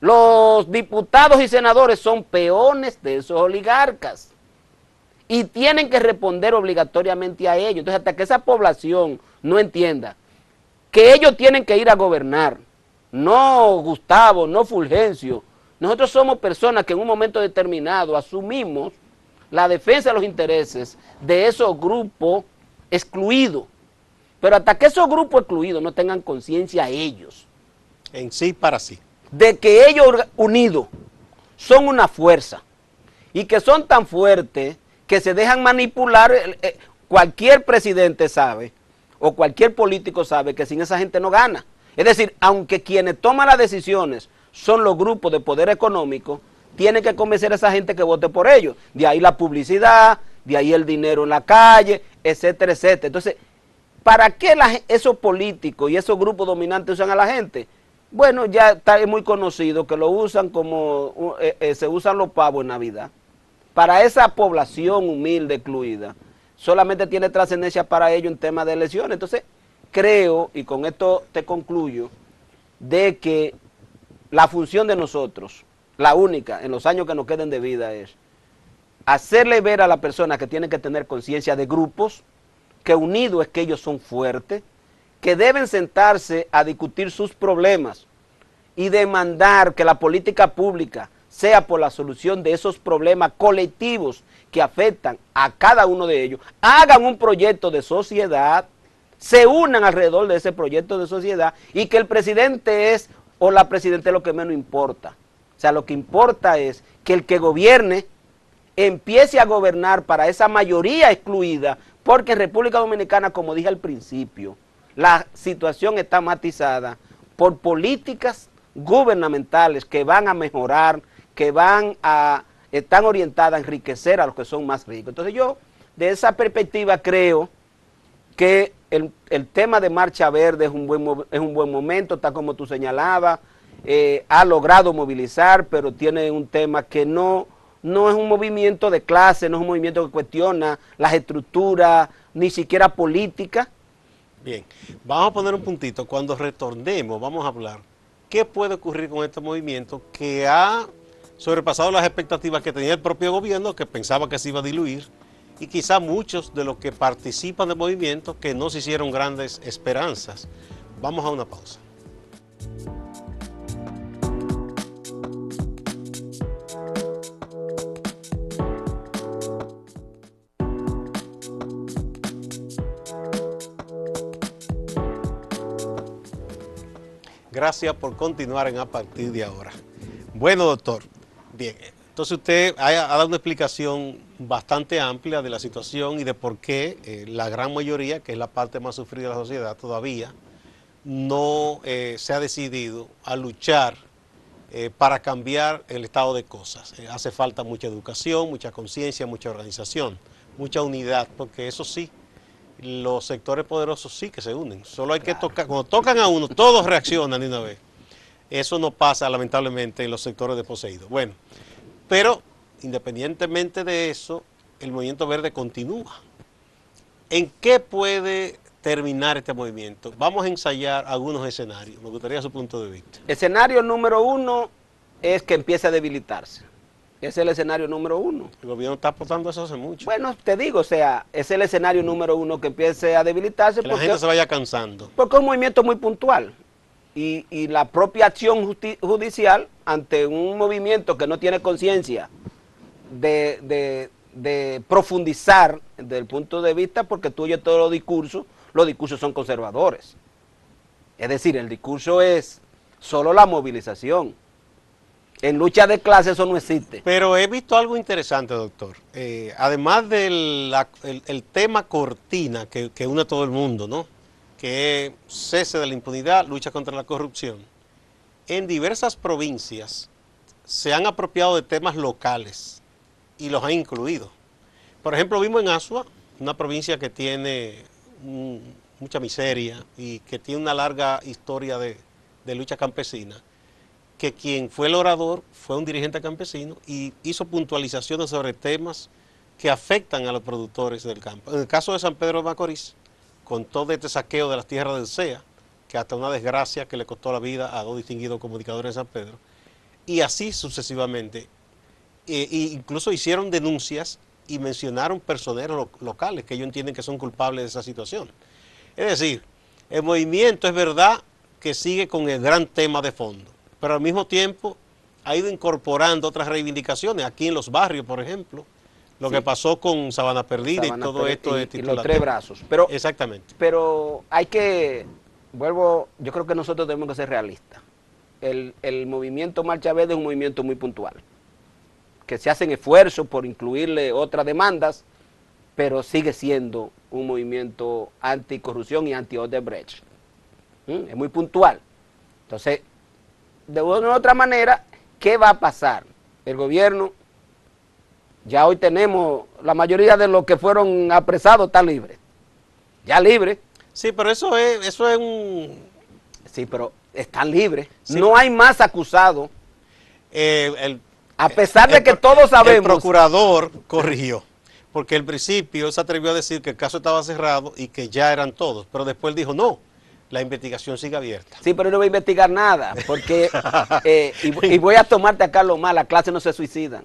Los diputados y senadores son peones de esos oligarcas y tienen que responder obligatoriamente a ellos. Entonces, hasta que esa población no entienda que ellos tienen que ir a gobernar, no Gustavo, no Fulgencio, nosotros somos personas que en un momento determinado asumimos la defensa de los intereses de esos grupos excluidos. Pero hasta que esos grupos excluidos no tengan conciencia ellos. En sí para sí. De que ellos unidos son una fuerza. Y que son tan fuertes que se dejan manipular. Cualquier presidente sabe, o cualquier político sabe que sin esa gente no gana. Es decir, aunque quienes toman las decisiones son los grupos de poder económico, tienen que convencer a esa gente que vote por ellos. De ahí la publicidad, de ahí el dinero en la calle, etcétera, etcétera. Entonces, ¿para qué esos políticos y esos grupos dominantes usan a la gente? Bueno, ya está muy conocido que lo usan como se usan los pavos en Navidad. Para esa población humilde, excluida, solamente tiene trascendencia para ello en temas de elecciones. Entonces, creo, y con esto te concluyo, de que la función de nosotros, la única en los años que nos queden de vida, es hacerle ver a la persona que tiene que tener conciencia de grupos, que unidos es que ellos son fuertes, que deben sentarse a discutir sus problemas y demandar que la política pública sea por la solución de esos problemas colectivos que afectan a cada uno de ellos, hagan un proyecto de sociedad, se unan alrededor de ese proyecto de sociedad y que el presidente es o la presidenta es lo que menos importa. O sea, lo que importa es que el que gobierne empiece a gobernar para esa mayoría excluida, porque en República Dominicana, como dije al principio, la situación está matizada por políticas gubernamentales que van a mejorar, que están orientadas a enriquecer a los que son más ricos. Entonces yo, de esa perspectiva, creo que el tema de Marcha Verde es un buen momento, está como tú señalabas, ha logrado movilizar, pero tiene un tema que no es un movimiento de clase, no es un movimiento que cuestiona las estructuras, ni siquiera política. Bien, vamos a poner un puntito. Cuando retornemos, vamos a hablar qué puede ocurrir con este movimiento que ha sobrepasado las expectativas que tenía el propio gobierno, que pensaba que se iba a diluir, y quizá muchos de los que participan del movimiento que no se hicieron grandes esperanzas. Vamos a una pausa. Gracias por continuar en A Partir de Ahora. Bueno, doctor, bien, entonces usted ha dado una explicación bastante amplia de la situación y de por qué la gran mayoría, que es la parte más sufrida de la sociedad, todavía no se ha decidido a luchar para cambiar el estado de cosas. Hace falta mucha educación, mucha conciencia, mucha organización, mucha unidad, porque eso sí, los sectores poderosos sí que se unen. Solo hay que tocar, cuando tocan a uno, todos reaccionan de una vez. Eso no pasa lamentablemente en los sectores desposeídos. Bueno, pero independientemente de eso, el movimiento verde continúa. ¿En qué puede terminar este movimiento? Vamos a ensayar algunos escenarios. Me gustaría su punto de vista. Escenario número 1 es que empiece a debilitarse. Ese es el escenario número 1. El gobierno está aportando eso hace mucho. Bueno, te digo, o sea, es el escenario número 1 que empiece a debilitarse. Que la gente se vaya cansando. Porque es un movimiento muy puntual. Y la propia acción judicial ante un movimiento que no tiene conciencia de profundizar desde el punto de vista, porque tú oyes todos los discursos son conservadores. Es decir, el discurso es solo la movilización. En lucha de clase eso no existe. Pero he visto algo interesante, doctor. Además del el tema cortina que une a todo el mundo, ¿no? Que es cese de la impunidad, lucha contra la corrupción. En diversas provincias se han apropiado de temas locales y los han incluido. Por ejemplo, vimos en Asua, una provincia que tiene mucha miseria y que tiene una larga historia de lucha campesina, que quien fue el orador fue un dirigente campesino y hizo puntualizaciones sobre temas que afectan a los productores del campo. En el caso de San Pedro de Macorís, con todo este saqueo de las tierras del CEA, que hasta una desgracia que le costó la vida a 2 distinguidos comunicadores de San Pedro, y así sucesivamente. Incluso hicieron denuncias y mencionaron personeros locales que ellos entienden que son culpables de esa situación. Es decir, el movimiento es verdad que sigue con el gran tema de fondo, pero al mismo tiempo ha ido incorporando otras reivindicaciones, aquí en los barrios, por ejemplo, lo que pasó con Sabana Perdida y todo esto de titulación. Y los 3 brazos. Pero, exactamente. Pero yo creo que nosotros tenemos que ser realistas. El movimiento Marcha Verde es un movimiento muy puntual, que se hacen esfuerzos por incluirle otras demandas, pero sigue siendo un movimiento anticorrupción y anti-Odebrecht. Es muy puntual. Entonces, de una u otra manera, ¿qué va a pasar? El gobierno, ya hoy tenemos, la mayoría de los que fueron apresados están libres. Ya libres. Sí, pero eso es un... Sí, pero están libres. Sí. No hay más acusados. A pesar de que todos sabemos... El procurador corrigió, porque al principio se atrevió a decir que el caso estaba cerrado y que ya eran todos, pero después dijo no, la investigación sigue abierta. Sí, pero no voy a investigar nada, porque, y voy a tomarte acá lo mal, las clases no se suicidan.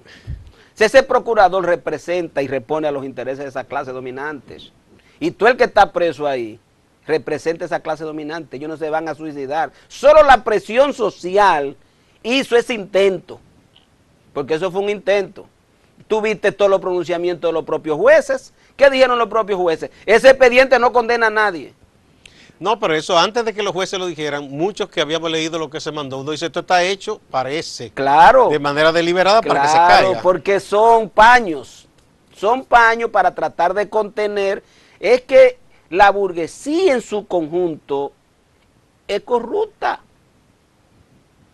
Si ese procurador representa y repone a los intereses de esa clase dominantes, y tú el que está preso ahí, representa esa clase dominante, ellos no se van a suicidar. Solo la presión social hizo ese intento, porque eso fue un intento. Tú viste todos los pronunciamientos de los propios jueces. ¿Qué dijeron los propios jueces? Ese expediente no condena a nadie. No, pero eso antes de que los jueces lo dijeran, muchos que habíamos leído lo que se mandó, uno dice, esto está hecho, parece, claro, de manera deliberada para que se caiga. Claro, porque son paños para tratar de contener. Es que la burguesía en su conjunto es corrupta.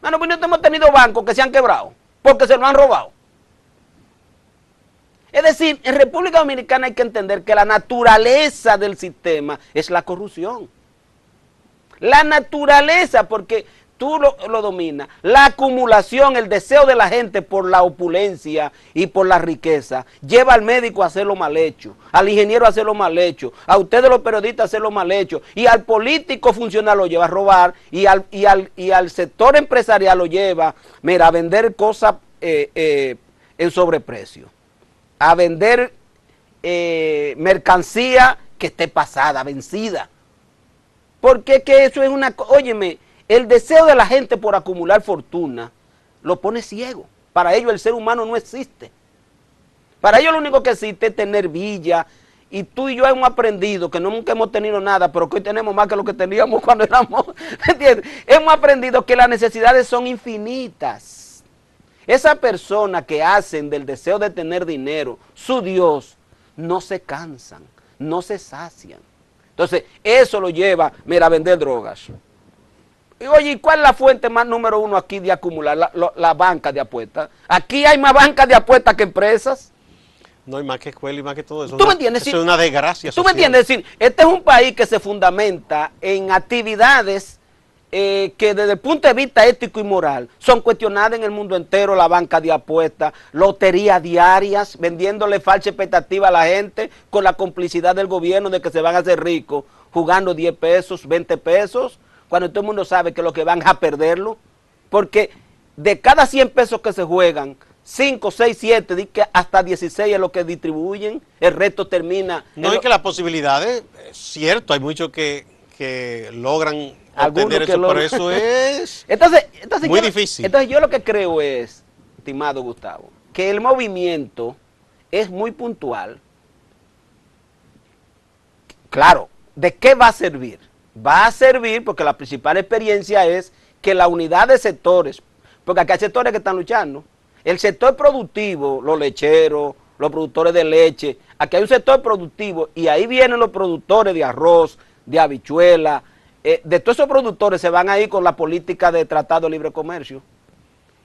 Bueno, pues no hemos tenido bancos que se han quebrado, porque se lo han robado. Es decir, en República Dominicana hay que entender que la naturaleza del sistema es la corrupción. La naturaleza, porque tú lo dominas, la acumulación, el deseo de la gente por la opulencia y por la riqueza, lleva al médico a hacerlo mal hecho, al ingeniero a hacerlo mal hecho, a ustedes los periodistas a hacerlo mal hecho, y al político funcional lo lleva a robar, y al sector empresarial lo lleva, mira, a vender cosas en sobreprecio, a vender mercancía que esté pasada, vencida. Porque que eso es una... Óyeme, el deseo de la gente por acumular fortuna lo pone ciego. Para ellos el ser humano no existe. Para ellos lo único que existe es tener villa. Y tú y yo hemos aprendido que nunca hemos tenido nada, pero que hoy tenemos más que lo que teníamos cuando éramos... ¿Entiendes? Hemos aprendido que las necesidades son infinitas. Esas personas que hacen del deseo de tener dinero su Dios, no se cansan, no se sacian. Entonces, eso lo lleva, mira, a vender drogas. Y oye, ¿y cuál es la fuente más número uno aquí de acumular? La banca de apuestas. Aquí hay más bancas de apuestas que empresas. No hay más que escuela y más que todo eso. ¿Tú me entiendes? Eso es una desgracia social. ¿Tú me entiendes? Es decir, este es un país que se fundamenta en actividades que desde el punto de vista ético y moral son cuestionadas en el mundo entero. La banca de apuestas, loterías diarias, vendiéndole falsa expectativa a la gente con la complicidad del gobierno de que se van a hacer ricos jugando 10 pesos, 20 pesos, cuando todo el mundo sabe que lo que van a perderlo. Porque de cada 100 pesos que se juegan, 5, 6, 7, hasta 16 es lo que distribuyen, el resto termina... No es que las posibilidades, es cierto, hay muchos que logran obtener eso, pero eso es entonces muy difícil. Entonces yo lo que creo es, estimado Gustavo, que el movimiento es muy puntual. Claro, ¿de qué va a servir? Va a servir porque la principal experiencia es que la unidad de sectores, porque acá hay sectores que están luchando. El sector productivo, los lecheros, los productores de leche, aquí hay un sector productivo y ahí vienen los productores de arroz, de habichuela, de todos esos productores se van a ir con la política de tratado de libre comercio.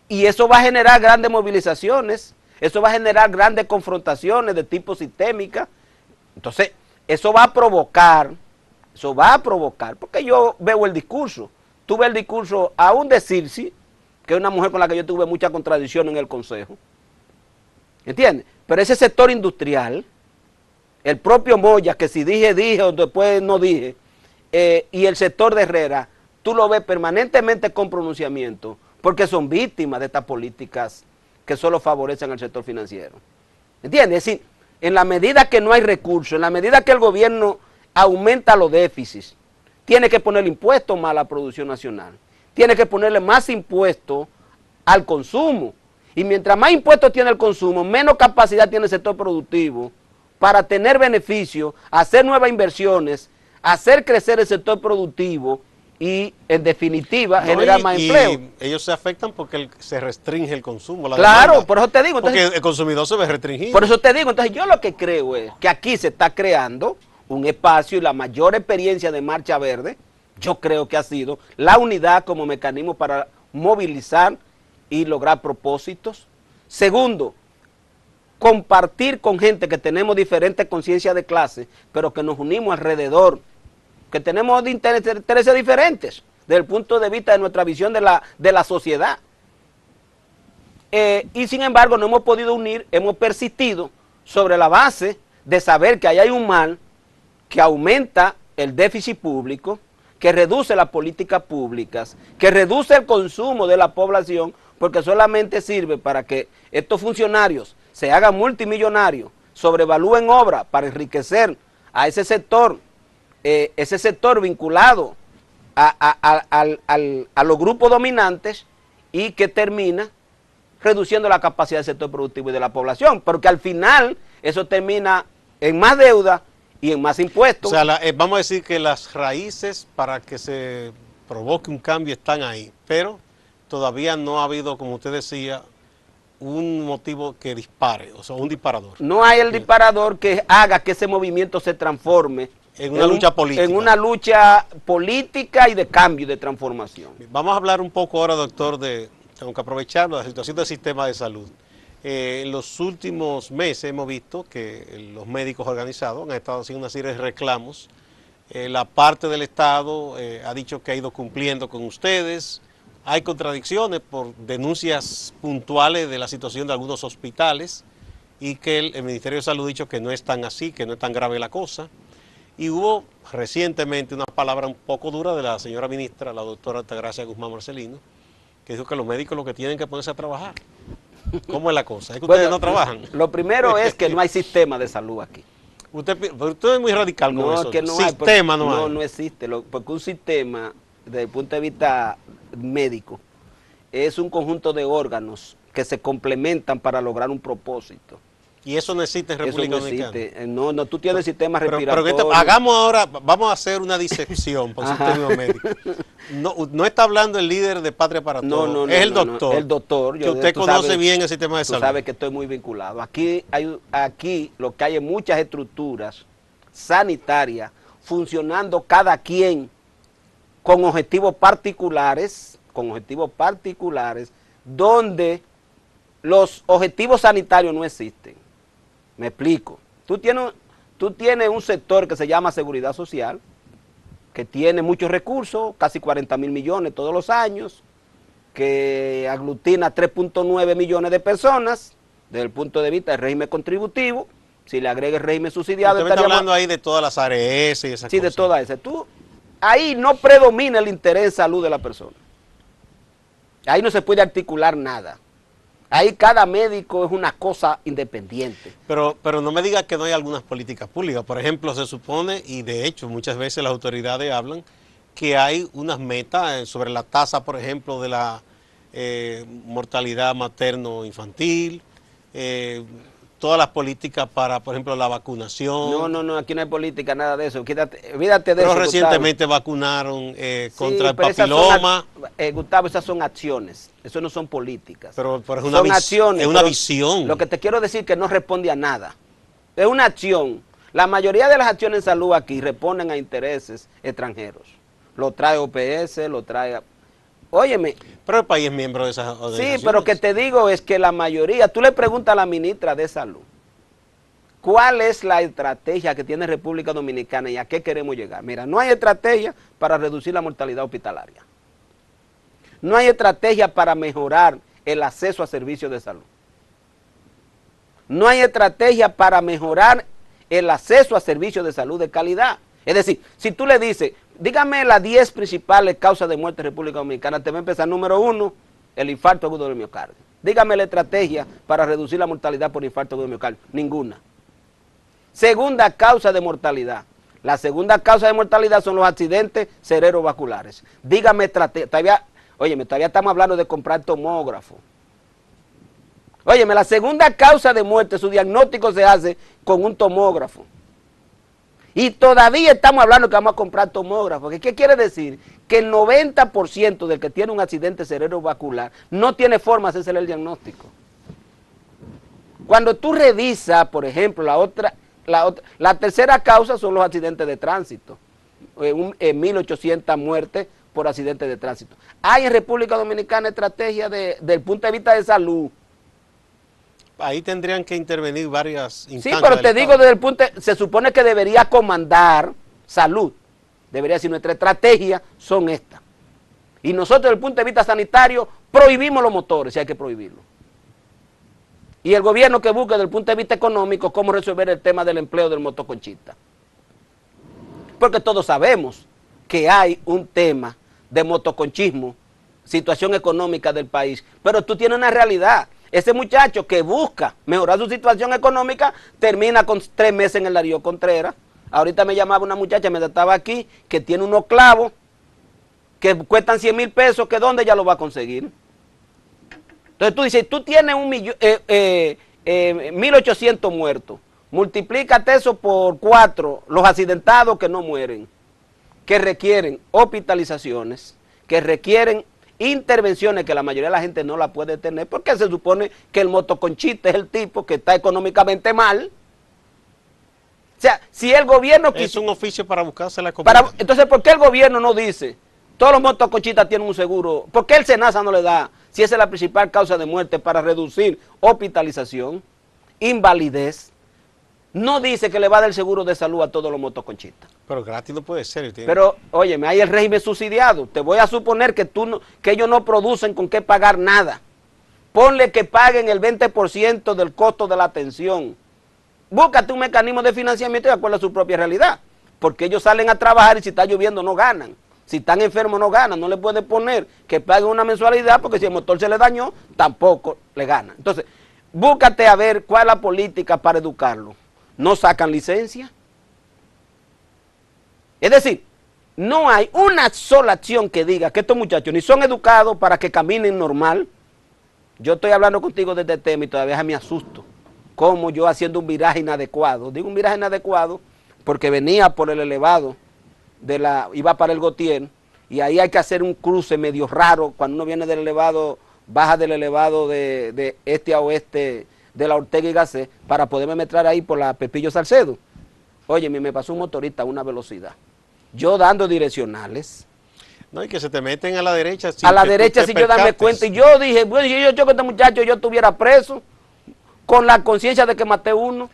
Y eso va a generar grandes movilizaciones, eso va a generar grandes confrontaciones de tipo sistémica. Entonces, eso va a provocar, porque yo veo el discurso, tú ves el discurso aún de Circe, que es una mujer con la que yo tuve mucha contradicción en el consejo, ¿entiendes? Pero ese sector industrial, el propio Moya, que si dije o después no dije, y el sector de Herrera, tú lo ves permanentemente con pronunciamiento, porque son víctimas de estas políticas que solo favorecen al sector financiero. ¿Entiendes? Es decir, en la medida que no hay recursos, en la medida que el gobierno aumenta los déficits, tiene que poner impuestos más a la producción nacional, tiene que ponerle más impuestos al consumo, y mientras más impuestos tiene el consumo, menos capacidad tiene el sector productivo para tener beneficios, hacer nuevas inversiones, hacer crecer el sector productivo y, en definitiva, generar más empleo. Y ellos se afectan porque se restringe el consumo. Claro, demanda. Por eso te digo. Entonces, porque el consumidor se ve restringido. Por eso te digo, entonces yo lo que creo es que aquí se está creando un espacio y la mayor experiencia de Marcha Verde, yo creo que ha sido la unidad como mecanismo para movilizar y lograr propósitos. Segundo, compartir con gente que tenemos diferentes conciencias de clase, pero que nos unimos alrededor, que tenemos intereses diferentes desde el punto de vista de nuestra visión de la sociedad. Y sin embargo no hemos podido unir, hemos persistido sobre la base de saber que ahí hay un mal que aumenta el déficit público, que reduce las políticas públicas, que reduce el consumo de la población, porque solamente sirve para que estos funcionarios se hagan multimillonarios, sobrevalúen obras para enriquecer a ese sector vinculado a los grupos dominantes y que termina reduciendo la capacidad del sector productivo y de la población, porque al final eso termina en más deuda y en más impuestos. O sea, vamos a decir que las raíces para que se provoque un cambio están ahí, pero todavía no ha habido, como usted decía, un motivo que dispare, o sea, un disparador. No hay el disparador que haga que ese movimiento se transforme en una lucha política. En una lucha política y de cambio, de transformación. Vamos a hablar un poco ahora, doctor, tengo que aprovechar la situación del sistema de salud. En los últimos meses hemos visto que los médicos organizados han estado haciendo una serie de reclamos. La parte del Estado ha dicho que ha ido cumpliendo con ustedes. Hay contradicciones por denuncias puntuales de la situación de algunos hospitales y que el Ministerio de Salud ha dicho que no es tan así, que no es tan grave la cosa. Y hubo recientemente una palabra un poco dura de la señora ministra, la doctora Altagracia Guzmán Marcelino, que dijo que los médicos lo que tienen que ponerse a trabajar. ¿Cómo es la cosa? Es que Bueno, ustedes no trabajan. Lo primero es que no hay sistema de salud aquí. Usted es muy radical con eso. Que no Sistema hay, no hay. no existe, porque un sistema, desde el punto de vista médico, es un conjunto de órganos que se complementan para lograr un propósito. Y eso no existe en República Dominicana. Existe. No, tú tienes sistema Pero respiratorio. hagamos ahora, vamos a hacer una disección por sistema médico. No está hablando el líder de Patria para Todos, es el doctor. El doctor. Que usted conoce bien el sistema de salud. Tú sabes que estoy muy vinculado. Aquí lo que hay es muchas estructuras sanitarias funcionando cada quien con objetivos particulares, donde los objetivos sanitarios no existen. Me explico. Tú tienes un sector que se llama seguridad social, que tiene muchos recursos, casi 40.000 millones todos los años, que aglutina 3.9 millones de personas, desde el punto de vista del régimen contributivo. Si le agrega el régimen subsidiado... Usted me está hablando ahí de todas las ARS y esas cosas. Sí, de todas esas. Ahí no predomina el interés de salud de la persona. Ahí no se puede articular nada. Ahí cada médico es una cosa independiente. Pero no me diga que no hay algunas políticas públicas. Por ejemplo, se supone, y de hecho muchas veces las autoridades hablan, que hay unas metas sobre la tasa, por ejemplo, de la mortalidad materno-infantil, todas las políticas para, por ejemplo, la vacunación. No, aquí no hay política, nada de eso. Olvídate de Pero eso, recientemente Gustavo. Vacunaron contra el papiloma. Gustavo, esas son acciones, eso no son políticas. Pero es son acciones. Es una visión. Lo que te quiero decir es que no responde a nada. Es una acción. La mayoría de las acciones en salud aquí responden a intereses extranjeros. Lo trae OPS, lo trae... Óyeme. Pero el país es miembro de esas organizaciones. Sí, pero que te digo es que la mayoría, tú le preguntas a la ministra de Salud, ¿cuál es la estrategia que tiene República Dominicana y a qué queremos llegar? Mira, no hay estrategia para reducir la mortalidad hospitalaria. No hay estrategia para mejorar el acceso a servicios de salud. No hay estrategia para mejorar el acceso a servicios de salud de calidad. Es decir, si tú le dices, dígame las 10 principales causas de muerte en República Dominicana, te va a empezar número 1, el infarto agudo del miocardio. Dígame la estrategia para reducir la mortalidad por infarto agudo del miocardio. Ninguna. Segunda causa de mortalidad. La segunda causa de mortalidad son los accidentes cerebrovasculares. Dígame estrategia. Todavía estamos hablando de comprar tomógrafo. Óyeme, la segunda causa de muerte, su diagnóstico se hace con un tomógrafo. Y todavía estamos hablando que vamos a comprar tomógrafos. ¿Qué quiere decir? Que el 90% del que tiene un accidente cerebrovascular no tiene forma de hacerse el diagnóstico. Cuando tú revisas, por ejemplo, la tercera causa son los accidentes de tránsito. 1.800 muertes por accidentes de tránsito. Hay en República Dominicana estrategia desde el punto de vista de salud. Ahí tendrían que intervenir varias instancias. Sí, pero te digo desde el punto, se supone que debería comandar salud. Debería decir, nuestra estrategia son estas. Y nosotros desde el punto de vista sanitario prohibimos los motores, si hay que prohibirlo. Y el gobierno que busque desde el punto de vista económico cómo resolver el tema del empleo del motoconchista. Porque todos sabemos que hay un tema de motoconchismo, situación económica del país, pero tú tienes una realidad. Ese muchacho que busca mejorar su situación económica termina con 3 meses en el Darío Contreras. Ahorita me llamaba una muchacha, me estaba aquí, que tiene unos clavos que cuestan 100,000 pesos, que ¿dónde ella lo va a conseguir? Entonces tú dices, tú tienes 1.800 muertos, multiplícate eso por 4, los accidentados que no mueren, que requieren hospitalizaciones, que requieren intervenciones que la mayoría de la gente no la puede tener, porque se supone que el motoconchista es el tipo que está económicamente mal. O sea, si el gobierno... Es un oficio para buscarse la comida. Entonces, ¿por qué el gobierno no dice, todos los motoconchistas tienen un seguro? ¿Por qué el SENASA no le da, si esa es la principal causa de muerte, para reducir hospitalización, invalidez? No dice que le va a dar el seguro de salud a todos los motoconchistas. Pero gratis no puede ser. Pero, óyeme, hay el régimen subsidiado. Te voy a suponer que ellos no producen con qué pagar nada. Ponle que paguen el 20% del costo de la atención. Búscate un mecanismo de financiamiento de acuerdo a su propia realidad. Porque ellos salen a trabajar y si está lloviendo no ganan. Si están enfermos no ganan, no le puede poner que paguen una mensualidad porque si el motor se le dañó, tampoco le gana. Entonces, búscate a ver cuál es la política para educarlo. ¿No sacan licencia? Es decir, no hay una sola acción que diga que estos muchachos ni son educados para que caminen normal. Yo estoy hablando contigo de este tema y todavía me asusto. Como yo haciendo un viraje inadecuado. Digo un viraje inadecuado porque venía por el elevado, iba para el Gautier, y ahí hay que hacer un cruce medio raro. Cuando uno viene del elevado, baja del elevado de este a oeste de la Ortega y Gasset, para poderme meter ahí por la Pepillo Salcedo. Oye, me pasó un motorista a una velocidad. Yo dando direccionales. No, y que se te meten a la derecha. A la derecha sin yo darme cuenta. Y yo dije, bueno, si yo choco a este muchacho, yo estuviera preso, con la conciencia de que maté uno.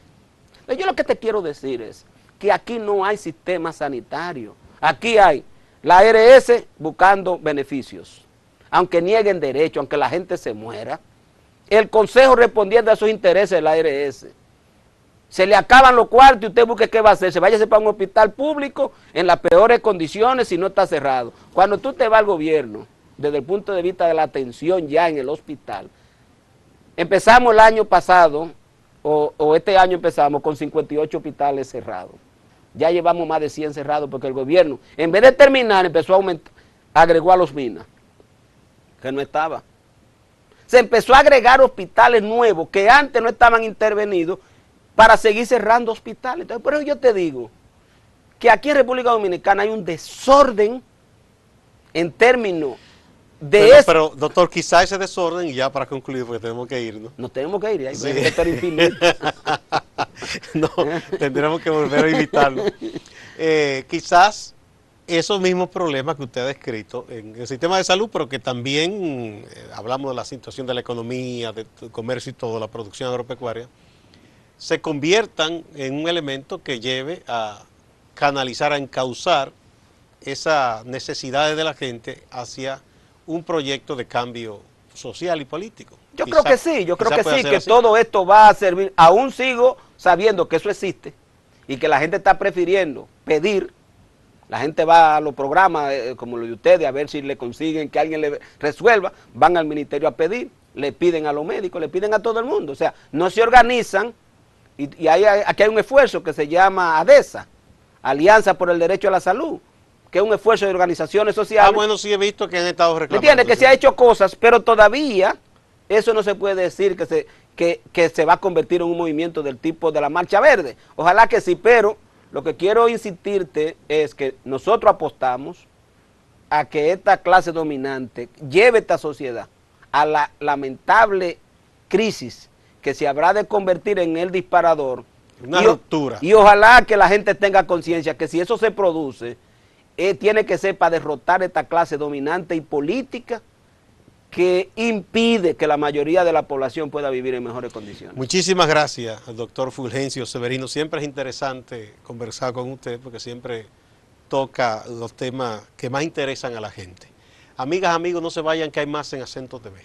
Yo lo que te quiero decir es que aquí no hay sistema sanitario. Aquí hay la ARS buscando beneficios. Aunque nieguen derechos, aunque la gente se muera. El Consejo respondiendo a sus intereses de la ARS. Se le acaban los cuartos y usted busque qué va a hacer. Se váyase para un hospital público en las peores condiciones si no está cerrado. Cuando tú te vas al gobierno, desde el punto de vista de la atención ya en el hospital, empezamos el año pasado, o este año empezamos con 58 hospitales cerrados. Ya llevamos más de 100 cerrados porque el gobierno, en vez de terminar, empezó a aumentar, agregó a los minas, que no estaba. Se empezó a agregar hospitales nuevos que antes no estaban intervenidos para seguir cerrando hospitales. Entonces, por eso yo te digo que aquí en República Dominicana hay un desorden en términos de eso. Pero, doctor, quizá ese desorden, y ya para concluir, porque tenemos que irnos. Nos tenemos que ir, ahí Sí. infinito. No, tendremos que volver a invitarlo. Quizás esos mismos problemas que usted ha descrito en el sistema de salud, pero que también hablamos de la situación de la economía, del comercio y todo, la producción agropecuaria, se conviertan en un elemento que lleve a canalizar, a encauzar esas necesidades de la gente hacia un proyecto de cambio social y político. Yo creo que sí, que todo esto va a servir. Aún sigo sabiendo que eso existe y que la gente está prefiriendo pedir. La gente va a los programas como los de ustedes a ver si le consiguen que alguien le resuelva. Van al ministerio a pedir, le piden a los médicos, le piden a todo el mundo. O sea, no se organizan y aquí hay un esfuerzo que se llama ADESA, Alianza por el Derecho a la Salud, que es un esfuerzo de organizaciones sociales. Ah, bueno, sí he visto que han estado reclamando. ¿Me entiendes? Que se ha hecho cosas, pero todavía eso no se puede decir que se va a convertir en un movimiento del tipo de la Marcha Verde. Ojalá que sí, pero lo que quiero insistirte es que nosotros apostamos a que esta clase dominante lleve esta sociedad a la lamentable crisis que se habrá de convertir en el disparador. Una ruptura. Y ojalá que la gente tenga conciencia que si eso se produce, tiene que ser para derrotar esta clase dominante y política que impide que la mayoría de la población pueda vivir en mejores condiciones. Muchísimas gracias al doctor Fulgencio Severino. Siempre es interesante conversar con usted porque siempre toca los temas que más interesan a la gente. Amigas, amigos, no se vayan que hay más en Acento TV.